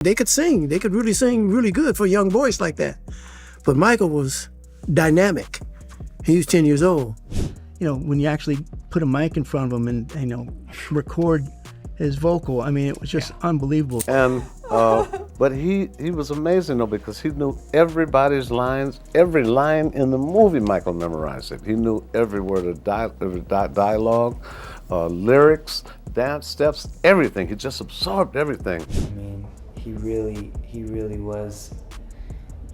They could sing. They could really sing really good for a young voice like that. But Michael was dynamic. He was 10 years old. You know, when you actually put a mic in front of him and, you know, record his vocal, I mean, it was just unbelievable. And but he was amazing though, because he knew everybody's lines, every line in the movie. Michael memorized it. He knew every word of dialogue, lyrics, dance steps, everything. He just absorbed everything. I mean, he really was,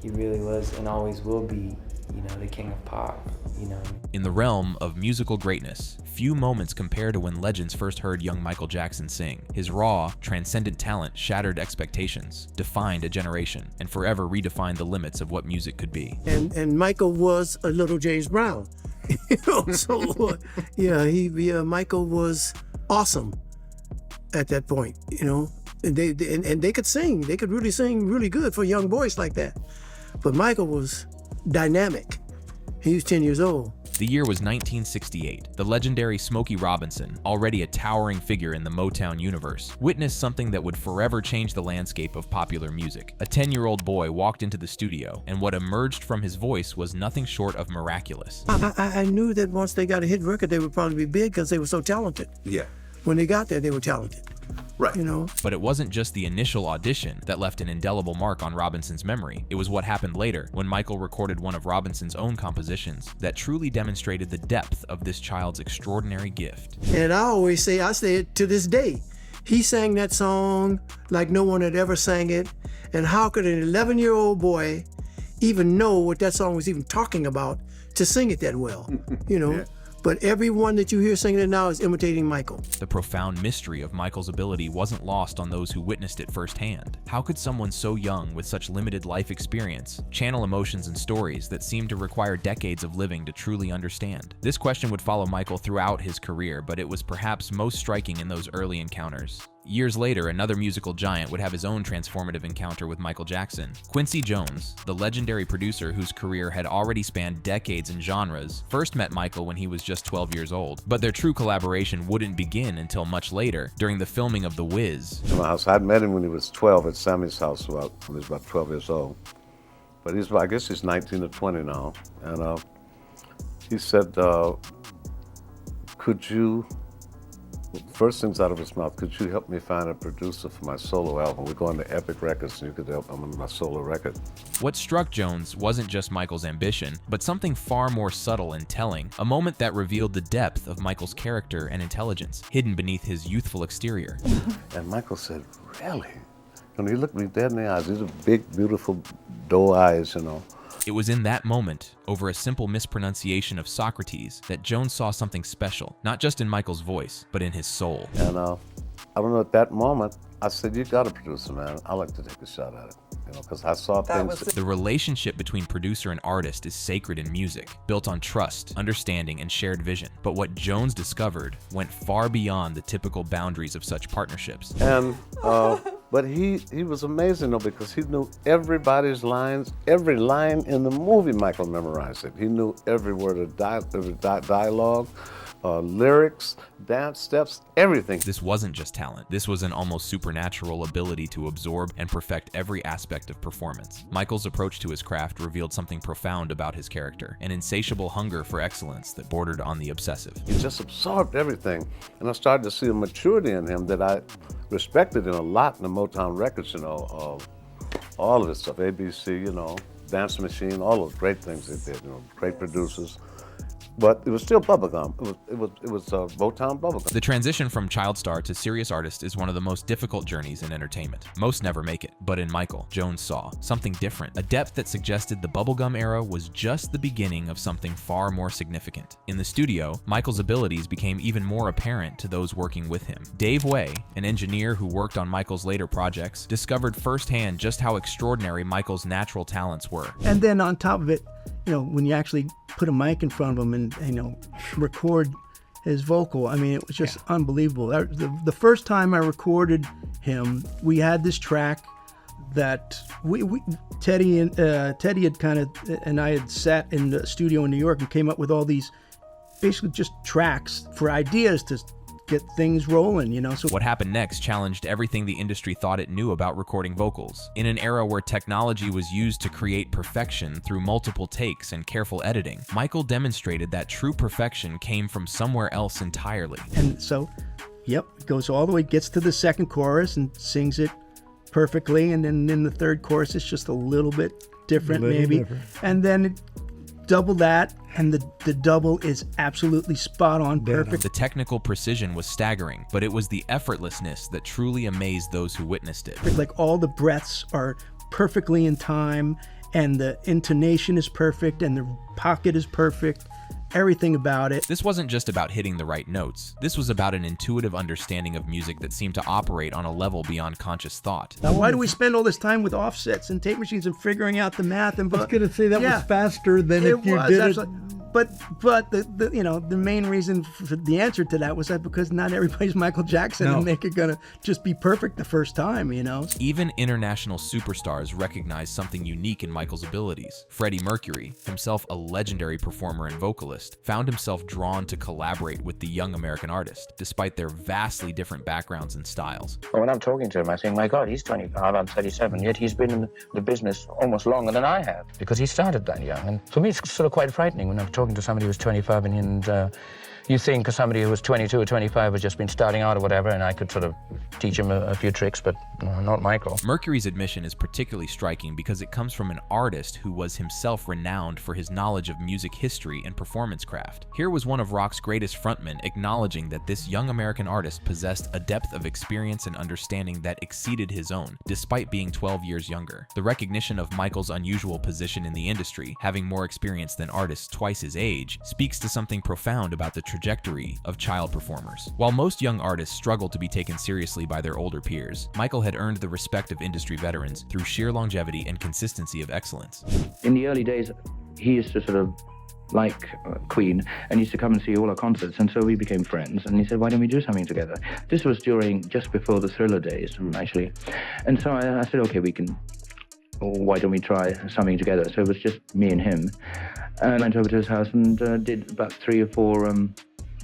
and always will be, you know, the king of pop, you know. In the realm of musical greatness, few moments compare to when legends first heard young Michael Jackson sing. His raw, transcendent talent shattered expectations, defined a generation, and forever redefined the limits of what music could be. And Michael was a little James Brown. You know, so Michael was awesome at that point, you know. And they could sing. They could really sing really good for a young voice like that. But Michael was dynamic. He was 10 years old. The year was 1968. The legendary Smokey Robinson, already a towering figure in the Motown universe, witnessed something that would forever change the landscape of popular music. A 10-year-old boy walked into the studio, and what emerged from his voice was nothing short of miraculous. I knew that once they got a hit record, they would probably be big because they were so talented. Yeah. When they got there, they were talented. Right. You know? But it wasn't just the initial audition that left an indelible mark on Robinson's memory. It was what happened later, when Michael recorded one of Robinson's own compositions that truly demonstrated the depth of this child's extraordinary gift. And I say it to this day. He sang that song like no one had ever sang it. And how could an 11-year-old boy even know what that song was even talking about to sing it that well? You know? Yeah. But everyone that you hear singing it now is imitating Michael. The profound mystery of Michael's ability wasn't lost on those who witnessed it firsthand. How could someone so young with such limited life experience channel emotions and stories that seemed to require decades of living to truly understand? This question would follow Michael throughout his career, but it was perhaps most striking in those early encounters. Years later, another musical giant would have his own transformative encounter with Michael Jackson. Quincy Jones, the legendary producer whose career had already spanned decades and genres, first met Michael when he was just 12 years old. But their true collaboration wouldn't begin until much later, during the filming of The Wiz. In my house, I'd met him when he was 12 at Sammy's house, when he was about 12 years old. But I guess he's 19 or 20 now. And he said, could you, first things out of his mouth, could you help me find a producer for my solo album? We're going to Epic Records and you could help me with my solo record. What struck Jones wasn't just Michael's ambition, but something far more subtle and telling, a moment that revealed the depth of Michael's character and intelligence, hidden beneath his youthful exterior. And Michael said, really? And he looked me dead in the eyes. These are big, beautiful doe eyes, you know. It was in that moment, over a simple mispronunciation of Socrates, that Jones saw something special, not just in Michael's voice, but in his soul. And I don't know, at that moment, I said, you got a producer, man. I like to take a shot at it, you know, because I saw things. The relationship between producer and artist is sacred in music, built on trust, understanding, and shared vision. But what Jones discovered went far beyond the typical boundaries of such partnerships. And but he was amazing though, because he knew everybody's lines, every line in the movie. Michael memorized it. He knew every word of dialogue, lyrics, dance steps, everything. This wasn't just talent. This was an almost supernatural ability to absorb and perfect every aspect of performance. Michael's approach to his craft revealed something profound about his character, an insatiable hunger for excellence that bordered on the obsessive. He just absorbed everything. And I started to see a maturity in him that I respected in a lot in the Motown records, you know, all of this stuff, ABC, you know, Dance Machine, all those great things they did, you know, great producers. But it was still bubblegum. It was Motown bubblegum. The transition from child star to serious artist is one of the most difficult journeys in entertainment. Most never make it, but in Michael, Jones saw something different, a depth that suggested the bubblegum era was just the beginning of something far more significant. In the studio, Michael's abilities became even more apparent to those working with him. Dave Way, an engineer who worked on Michael's later projects, discovered firsthand just how extraordinary Michael's natural talents were. And then on top of it, you know, when you actually put a mic in front of him and, you know, record his vocal, I mean, it was just unbelievable. The first time I recorded him, we had this track that Teddy had kind of, and I had sat in the studio in New York and came up with all these basically just tracks for ideas to get things rolling, you know. So What happened next challenged everything the industry thought it knew about recording vocals. In an era where technology was used to create perfection through multiple takes and careful editing, Michael demonstrated that true perfection came from somewhere else entirely. And so, yep, goes all the way, gets to the second chorus and sings it perfectly, and then in the third chorus it's just a little bit different, maybe. And then double that, and the double is absolutely spot on, perfect. The technical precision was staggering, but it was the effortlessness that truly amazed those who witnessed it. Like all the breaths are perfectly in time, and the intonation is perfect, and the pocket is perfect. Everything about it. This wasn't just about hitting the right notes. This was about an intuitive understanding of music that seemed to operate on a level beyond conscious thought. Now, why do we spend all this time with offsets and tape machines and figuring out the math? And I was going to say that yeah, was faster than if you was, did absolutely. But the you know, the main reason for the answer to that was that because not everybody's Michael Jackson, and they're gonna just be perfect the first time, you know. Even international superstars recognized something unique in Michael's abilities. Freddie Mercury, himself a legendary performer and vocalist, found himself drawn to collaborate with the young American artist, despite their vastly different backgrounds and styles. Well, when I'm talking to him, I think, my God, he's 25, I'm 37, yet he's been in the business almost longer than I have, because he started that young. And for me, it's sort of quite frightening when I'm talking to somebody who's 25 and you think somebody who was 22 or 25 has just been starting out or whatever, and I could sort of teach him a few tricks, but not Michael. Mercury's admission is particularly striking because it comes from an artist who was himself renowned for his knowledge of music history and performance craft. Here was one of rock's greatest frontmen acknowledging that this young American artist possessed a depth of experience and understanding that exceeded his own, despite being 12 years younger. The recognition of Michael's unusual position in the industry, having more experience than artists twice his age, speaks to something profound about the trajectory of child performers. While most young artists struggle to be taken seriously by their older peers, Michael had earned the respect of industry veterans through sheer longevity and consistency of excellence. In the early days, he used to sort of like Queen and used to come and see all our concerts, and so we became friends, and he said, why don't we do something together? This was just before the Thriller days, actually. And so I said, okay, why don't we try something together? So it was just me and him. And I went over to his house and did about 3 or 4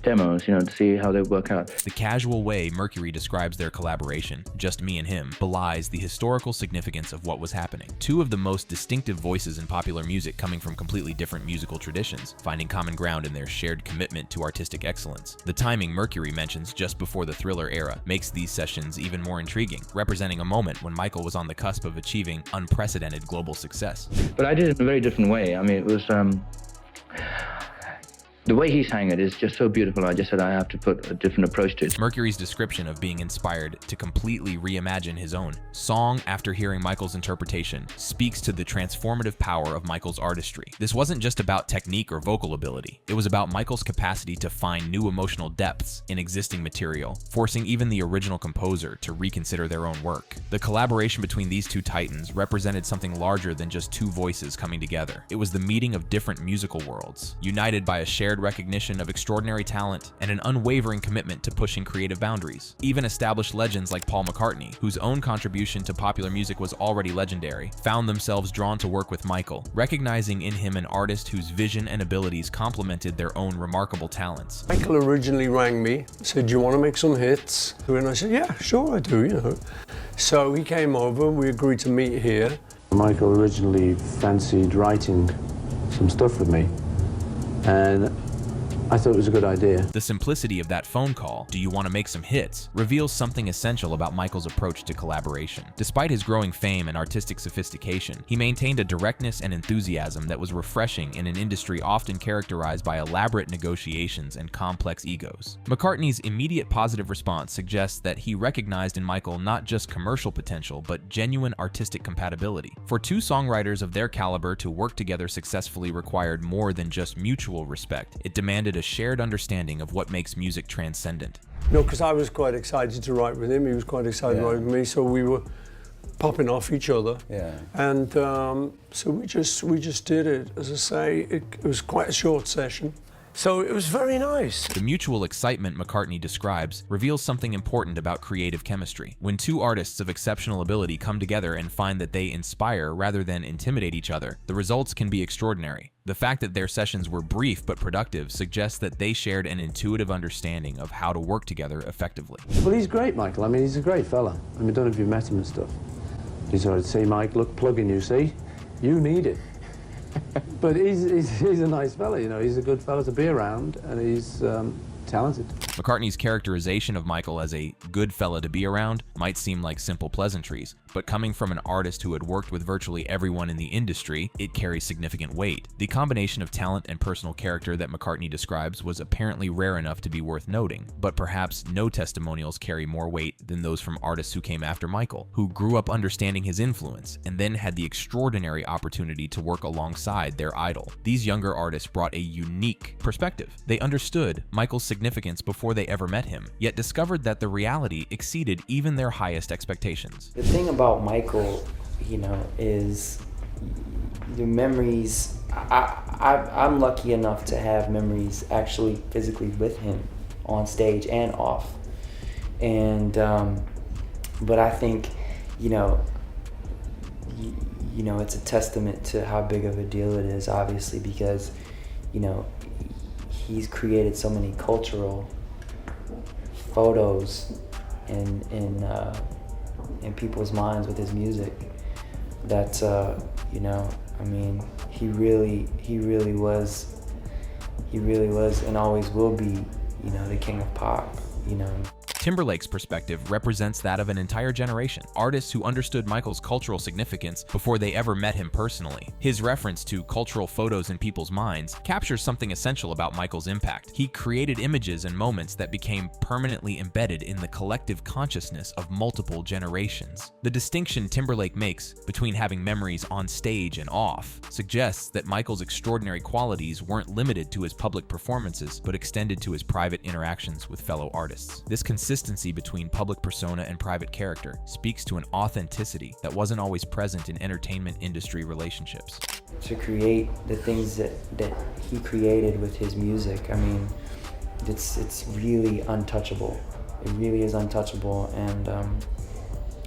demos, you know, to see how they work out. The casual way Mercury describes their collaboration, just me and him, belies the historical significance of what was happening. Two of the most distinctive voices in popular music coming from completely different musical traditions, finding common ground in their shared commitment to artistic excellence. The timing Mercury mentions just before the Thriller era makes these sessions even more intriguing, representing a moment when Michael was on the cusp of achieving unprecedented global success. But I did it in a very different way. I mean, it was the way he sang it is just so beautiful. I just said I have to put a different approach to it. Mercury's description of being inspired to completely reimagine his own song after hearing Michael's interpretation speaks to the transformative power of Michael's artistry. This wasn't just about technique or vocal ability. It was about Michael's capacity to find new emotional depths in existing material, forcing even the original composer to reconsider their own work. The collaboration between these two titans represented something larger than just two voices coming together. It was the meeting of different musical worlds, united by a shared recognition of extraordinary talent and an unwavering commitment to pushing creative boundaries. Even established legends like Paul McCartney, whose own contribution to popular music was already legendary, found themselves drawn to work with Michael, recognizing in him an artist whose vision and abilities complemented their own remarkable talents. Michael originally rang me, said, do you want to make some hits? And I said, yeah, sure I do, you know. So he came over, we agreed to meet here. Michael originally fancied writing some stuff with me, and I thought it was a good idea. The simplicity of that phone call, "Do you want to make some hits?" reveals something essential about Michael's approach to collaboration. Despite his growing fame and artistic sophistication, he maintained a directness and enthusiasm that was refreshing in an industry often characterized by elaborate negotiations and complex egos. McCartney's immediate positive response suggests that he recognized in Michael not just commercial potential, but genuine artistic compatibility. For two songwriters of their caliber to work together successfully required more than just mutual respect. It demanded a shared understanding of what makes music transcendent. No, because I was quite excited to write with him. He was quite excited to write with me, so we were popping off each other. Yeah. And so we just did it. As I say, it was quite a short session. So it was very nice. The mutual excitement McCartney describes reveals something important about creative chemistry. When two artists of exceptional ability come together and find that they inspire rather than intimidate each other, the results can be extraordinary. The fact that their sessions were brief but productive suggests that they shared an intuitive understanding of how to work together effectively. Well, he's great, Michael. I mean, he's a great fella. I mean, I don't know if you've met him and stuff. He's sort of say, Mike, look, plugging you, see? You need it. But he's a nice fella, you know. He's a good fella to be around, and he's talented. McCartney's characterization of Michael as a good fella to be around might seem like simple pleasantries, but coming from an artist who had worked with virtually everyone in the industry, it carries significant weight. The combination of talent and personal character that McCartney describes was apparently rare enough to be worth noting, but perhaps no testimonials carry more weight than those from artists who came after Michael, who grew up understanding his influence and then had the extraordinary opportunity to work alongside their idol. These younger artists brought a unique perspective. They understood Michael's significance before they ever met him, yet discovered that the reality exceeded even their highest expectations. The thing about Michael, you know, is the memories. I'm lucky enough to have memories actually physically with him on stage and off. And, but I think, you know, it's a testament to how big of a deal it is, obviously, because, you know, he's created so many cultural photos in people's minds with his music that, you know, I mean, he really was and always will be, you know, the king of pop, you know. Timberlake's perspective represents that of an entire generation, artists who understood Michael's cultural significance before they ever met him personally. His reference to cultural photos in people's minds captures something essential about Michael's impact. He created images and moments that became permanently embedded in the collective consciousness of multiple generations. The distinction Timberlake makes between having memories on stage and off suggests that Michael's extraordinary qualities weren't limited to his public performances, but extended to his private interactions with fellow artists. This consistency between public persona and private character speaks to an authenticity that wasn't always present in entertainment industry relationships. To create the things that he created with his music, I mean, it's really untouchable. It really is untouchable, and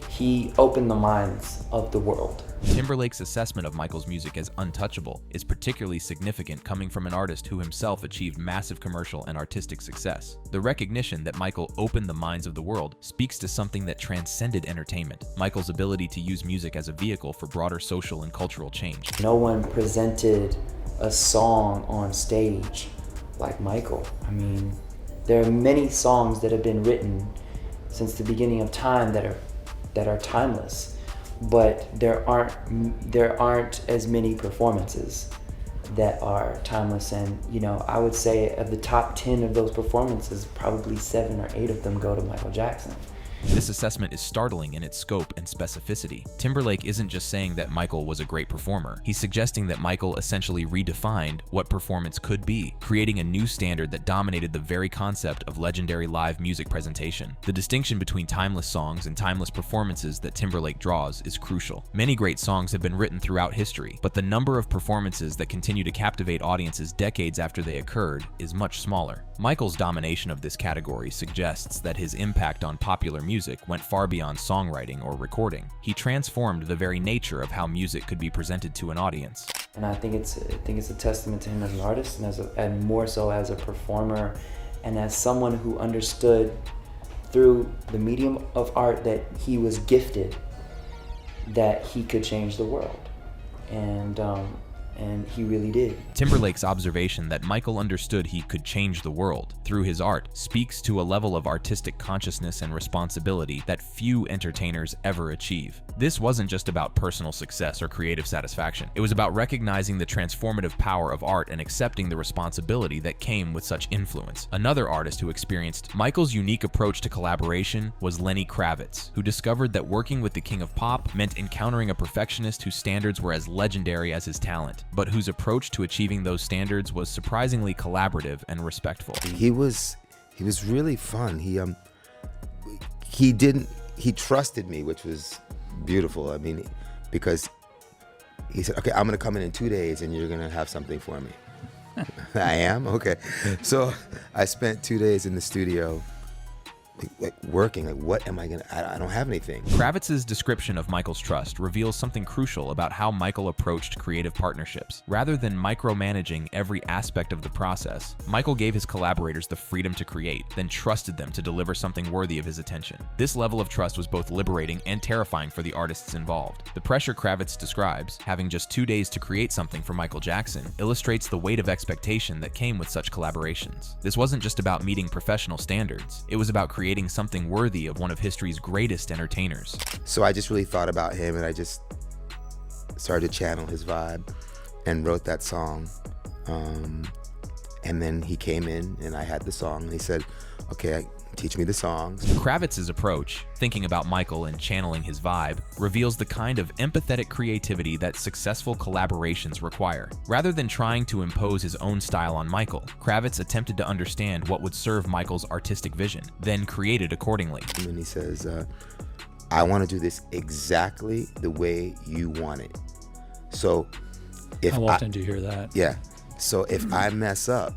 he opened the minds of the world. Timberlake's assessment of Michael's music as untouchable is particularly significant coming from an artist who himself achieved massive commercial and artistic success. The recognition that Michael opened the minds of the world speaks to something that transcended entertainment, Michael's ability to use music as a vehicle for broader social and cultural change. No one presented a song on stage like Michael. I mean, there are many songs that have been written since the beginning of time that are timeless. But there aren't as many performances that are timeless, and you know, I would say of the top 10 of those performances, probably 7 or 8 of them go to Michael Jackson. This assessment is startling in its scope and specificity. Timberlake isn't just saying that Michael was a great performer. He's suggesting that Michael essentially redefined what performance could be, creating a new standard that dominated the very concept of legendary live music presentation. The distinction between timeless songs and timeless performances that Timberlake draws is crucial. Many great songs have been written throughout history, but the number of performances that continue to captivate audiences decades after they occurred is much smaller. Michael's domination of this category suggests that his impact on popular music went far beyond songwriting or recording. He transformed the very nature of how music could be presented to an audience. And I think it's a testament to him as an artist and more so as a performer and as someone who understood through the medium of art that he was gifted, that he could change the world. And he really did. Timberlake's observation that Michael understood he could change the world through his art speaks to a level of artistic consciousness and responsibility that few entertainers ever achieve. This wasn't just about personal success or creative satisfaction. It was about recognizing the transformative power of art and accepting the responsibility that came with such influence. Another artist who experienced Michael's unique approach to collaboration was Lenny Kravitz, who discovered that working with the King of Pop meant encountering a perfectionist whose standards were as legendary as his talent, but whose approach to achieving those standards was surprisingly collaborative and respectful. He was really fun. He trusted me, which was beautiful. I mean, because he said, okay, I'm gonna come in 2 days and you're gonna have something for me. I am? Okay. So I spent 2 days in the studio, like working. Like, what am I going to, I don't have anything. Kravitz's description of Michael's trust reveals something crucial about how Michael approached creative partnerships. Rather than micromanaging every aspect of the process, Michael gave his collaborators the freedom to create, then trusted them to deliver something worthy of his attention. This level of trust was both liberating and terrifying for the artists involved. The pressure Kravitz describes, having just 2 days to create something for Michael Jackson, illustrates the weight of expectation that came with such collaborations. This wasn't just about meeting professional standards, it was about creating something worthy of one of history's greatest entertainers. So I just really thought about him, and I just started to channel his vibe and wrote that song. And then he came in and I had the song, and he said, okay, teach me the songs. Kravitz's approach, thinking about Michael and channeling his vibe, reveals the kind of empathetic creativity that successful collaborations require. Rather than trying to impose his own style on Michael, Kravitz attempted to understand what would serve Michael's artistic vision, then created accordingly. And he says, I want to do this exactly the way you want it. So if How often do you hear that? Yeah. So if I mess up,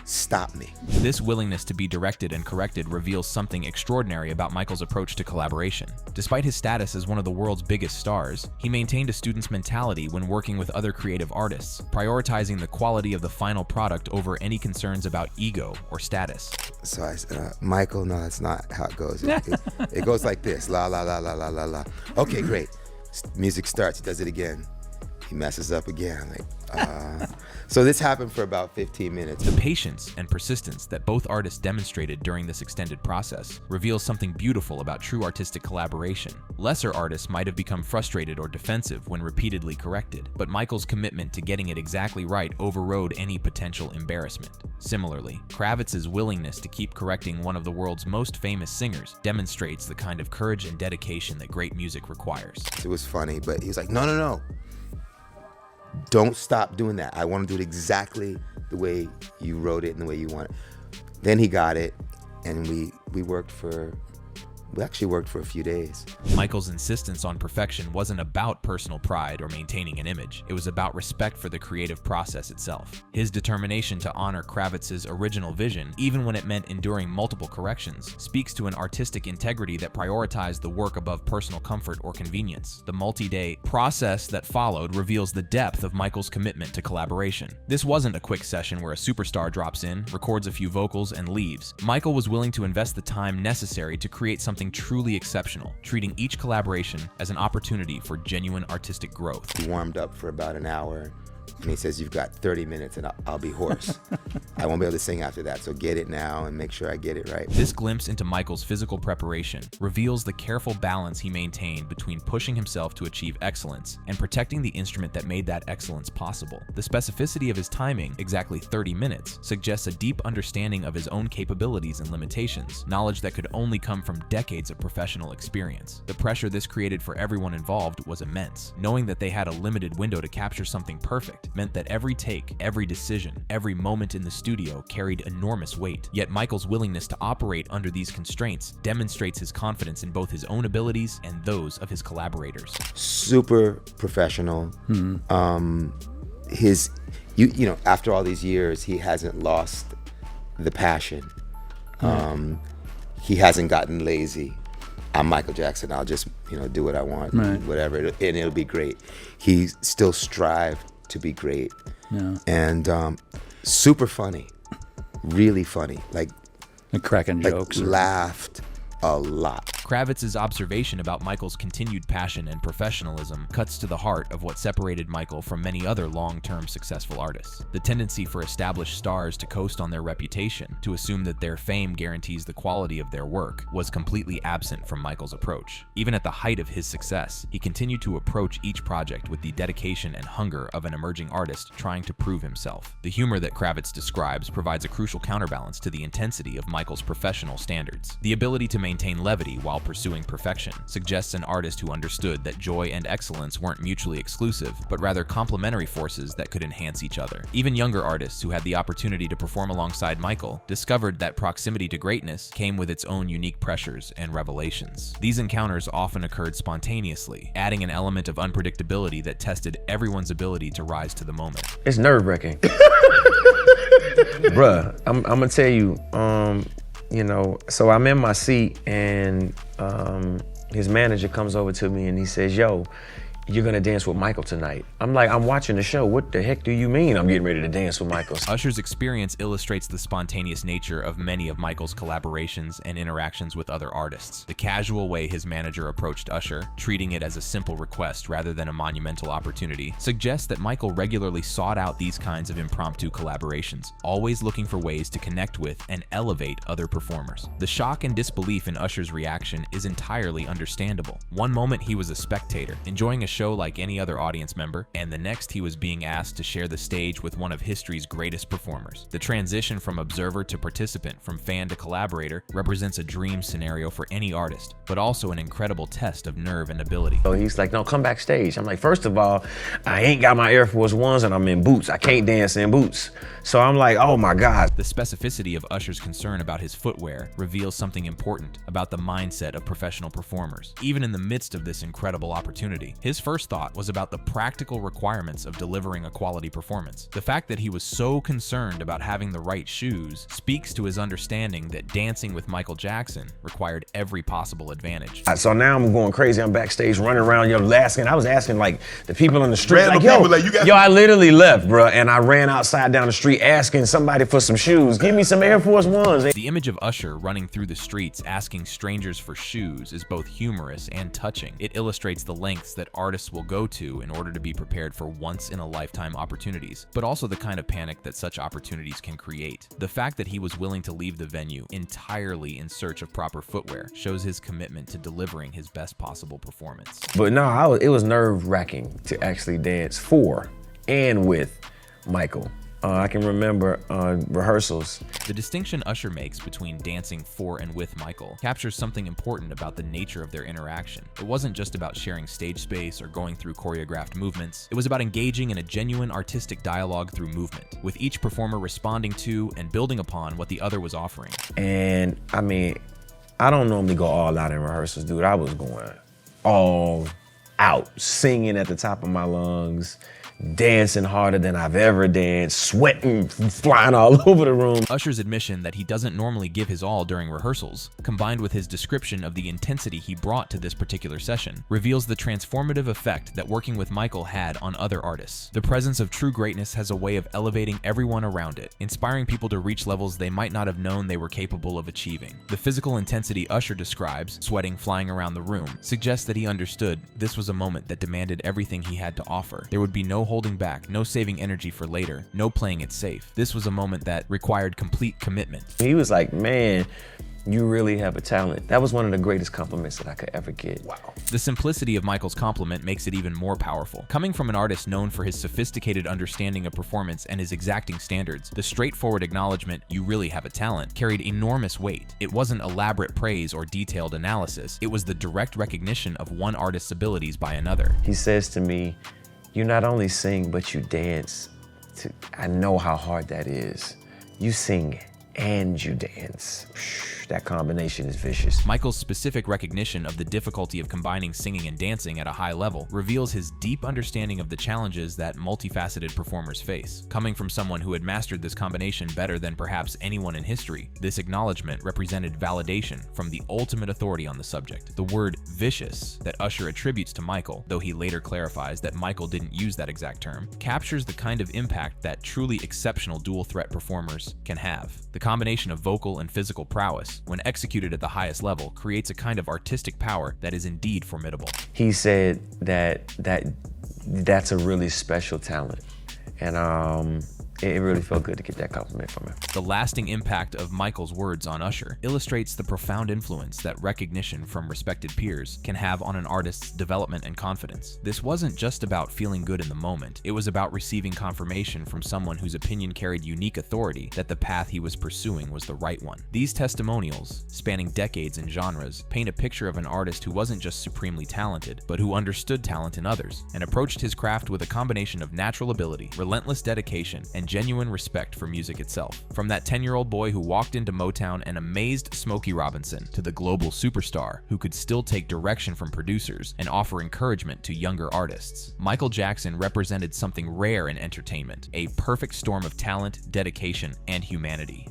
stop me. This willingness to be directed and corrected reveals something extraordinary about Michael's approach to collaboration. Despite his status as one of the world's biggest stars, he maintained a student's mentality when working with other creative artists, prioritizing the quality of the final product over any concerns about ego or status. So I said, Michael, no, that's not how it goes. It goes like this, la, la, la, la, la, la, la. Okay, great. Music starts, he does it again. He messes up again. I'm like, So this happened for about 15 minutes. The patience and persistence that both artists demonstrated during this extended process reveals something beautiful about true artistic collaboration. Lesser artists might have become frustrated or defensive when repeatedly corrected, but Michael's commitment to getting it exactly right overrode any potential embarrassment. Similarly, Kravitz's willingness to keep correcting one of the world's most famous singers demonstrates the kind of courage and dedication that great music requires. It was funny, but he was like, no, no, no. Don't stop doing that. I want to do it exactly the way you wrote it and the way you want it. Then he got it, and we actually worked for a few days. Michael's insistence on perfection wasn't about personal pride or maintaining an image. It was about respect for the creative process itself. His determination to honor Kravitz's original vision, even when it meant enduring multiple corrections, speaks to an artistic integrity that prioritized the work above personal comfort or convenience. The multi-day process that followed reveals the depth of Michael's commitment to collaboration. This wasn't a quick session where a superstar drops in, records a few vocals, and leaves. Michael was willing to invest the time necessary to create something truly exceptional, treating each collaboration as an opportunity for genuine artistic growth. He warmed up for about an hour, and he says, you've got 30 minutes and I'll be hoarse. I won't be able to sing after that, so get it now and make sure I get it right. This glimpse into Michael's physical preparation reveals the careful balance he maintained between pushing himself to achieve excellence and protecting the instrument that made that excellence possible. The specificity of his timing, exactly 30 minutes, suggests a deep understanding of his own capabilities and limitations, knowledge that could only come from decades of professional experience. The pressure this created for everyone involved was immense. Knowing that they had a limited window to capture something perfect meant that every take, every decision, every moment in the studio carried enormous weight. Yet Michael's willingness to operate under these constraints demonstrates his confidence in both his own abilities and those of his collaborators. Super professional. You know, after all these years, he hasn't lost the passion. He hasn't gotten lazy. I'm Michael Jackson. I'll just, do what I want, whatever, and it'll be great. He still strived to be great, and super funny, really funny, like cracking jokes, laughed a lot. Kravitz's observation about Michael's continued passion and professionalism cuts to the heart of what separated Michael from many other long-term successful artists. The tendency for established stars to coast on their reputation, to assume that their fame guarantees the quality of their work, was completely absent from Michael's approach. Even at the height of his success, he continued to approach each project with the dedication and hunger of an emerging artist trying to prove himself. The humor that Kravitz describes provides a crucial counterbalance to the intensity of Michael's professional standards. The ability to maintain levity while while pursuing perfection, suggests an artist who understood that joy and excellence weren't mutually exclusive, but rather complementary forces that could enhance each other. Even younger artists who had the opportunity to perform alongside Michael discovered that proximity to greatness came with its own unique pressures and revelations. These encounters often occurred spontaneously, adding an element of unpredictability that tested everyone's ability to rise to the moment. It's nerve-wracking. Bruh, I'm gonna tell you, you know, so I'm in my seat and his manager comes over to me and he says, yo, you're gonna dance with Michael tonight. I'm like, I'm watching the show. What the heck do you mean I'm getting ready to dance with Michael? Usher's experience illustrates the spontaneous nature of many of Michael's collaborations and interactions with other artists. The casual way his manager approached Usher, treating it as a simple request rather than a monumental opportunity, suggests that Michael regularly sought out these kinds of impromptu collaborations, always looking for ways to connect with and elevate other performers. The shock and disbelief in Usher's reaction is entirely understandable. One moment he was a spectator, enjoying a show like any other audience member, and the next he was being asked to share the stage with one of history's greatest performers. The transition from observer to participant, from fan to collaborator, represents a dream scenario for any artist, but also an incredible test of nerve and ability. So he's like, no, come backstage. I'm like, first of all, I ain't got my Air Force Ones and I'm in boots. I can't dance in boots. So I'm like, oh my God. The specificity of Usher's concern about his footwear reveals something important about the mindset of professional performers. Even in the midst of this incredible opportunity, his first thought was about the practical requirements of delivering a quality performance. The fact that he was so concerned about having the right shoes speaks to his understanding that dancing with Michael Jackson required every possible advantage. So now I'm going crazy. I'm backstage running around, I was asking like the people on the street, like, yo, I literally left, bro, and I ran outside down the street asking somebody for some shoes. Give me some Air Force Ones. The image of Usher running through the streets asking strangers for shoes is both humorous and touching. It illustrates the lengths that artists will go to in order to be prepared for once-in-a-lifetime opportunities, but also the kind of panic that such opportunities can create. The fact that he was willing to leave the venue entirely in search of proper footwear shows his commitment to delivering his best possible performance. But no, it was nerve-wracking to actually dance for and with Michael. I can remember rehearsals. The distinction Usher makes between dancing for and with Michael captures something important about the nature of their interaction. It wasn't just about sharing stage space or going through choreographed movements. It was about engaging in a genuine artistic dialogue through movement, with each performer responding to and building upon what the other was offering. And I mean, I don't normally go all out in rehearsals, dude. I was going all out, singing at the top of my lungs, dancing harder than I've ever danced, sweating, flying all over the room. Usher's admission that he doesn't normally give his all during rehearsals, combined with his description of the intensity he brought to this particular session, reveals the transformative effect that working with Michael had on other artists. The presence of true greatness has a way of elevating everyone around it, inspiring people to reach levels they might not have known they were capable of achieving. The physical intensity Usher describes, sweating, flying around the room, suggests that he understood this was a moment that demanded everything he had to offer. There would be no holding back, no saving energy for later, no playing it safe. This was a moment that required complete commitment. He was like, man, you really have a talent. That was one of the greatest compliments that I could ever get. Wow. The simplicity of Michael's compliment makes it even more powerful. Coming from an artist known for his sophisticated understanding of performance and his exacting standards, the straightforward acknowledgement, "you really have a talent," carried enormous weight. It wasn't elaborate praise or detailed analysis. It was the direct recognition of one artist's abilities by another. He says to me, you not only sing, but you dance. I know how hard that is. You sing and you dance. That combination is vicious. Michael's specific recognition of the difficulty of combining singing and dancing at a high level reveals his deep understanding of the challenges that multifaceted performers face. Coming from someone who had mastered this combination better than perhaps anyone in history, this acknowledgement represented validation from the ultimate authority on the subject. The word vicious that Usher attributes to Michael, though he later clarifies that Michael didn't use that exact term, captures the kind of impact that truly exceptional dual threat performers can have. The combination of vocal and physical prowess, when executed at the highest level, creates a kind of artistic power that is indeed formidable. He said that's a really special talent. And it really felt good to get that compliment from him. The lasting impact of Michael's words on Usher illustrates the profound influence that recognition from respected peers can have on an artist's development and confidence. This wasn't just about feeling good in the moment, it was about receiving confirmation from someone whose opinion carried unique authority that the path he was pursuing was the right one. These testimonials, spanning decades and genres, paint a picture of an artist who wasn't just supremely talented, but who understood talent in others, and approached his craft with a combination of natural ability, relentless dedication, and genuine respect for music itself. From that 10-year-old boy who walked into Motown and amazed Smokey Robinson, to the global superstar who could still take direction from producers and offer encouragement to younger artists, Michael Jackson represented something rare in entertainment, a perfect storm of talent, dedication, and humanity.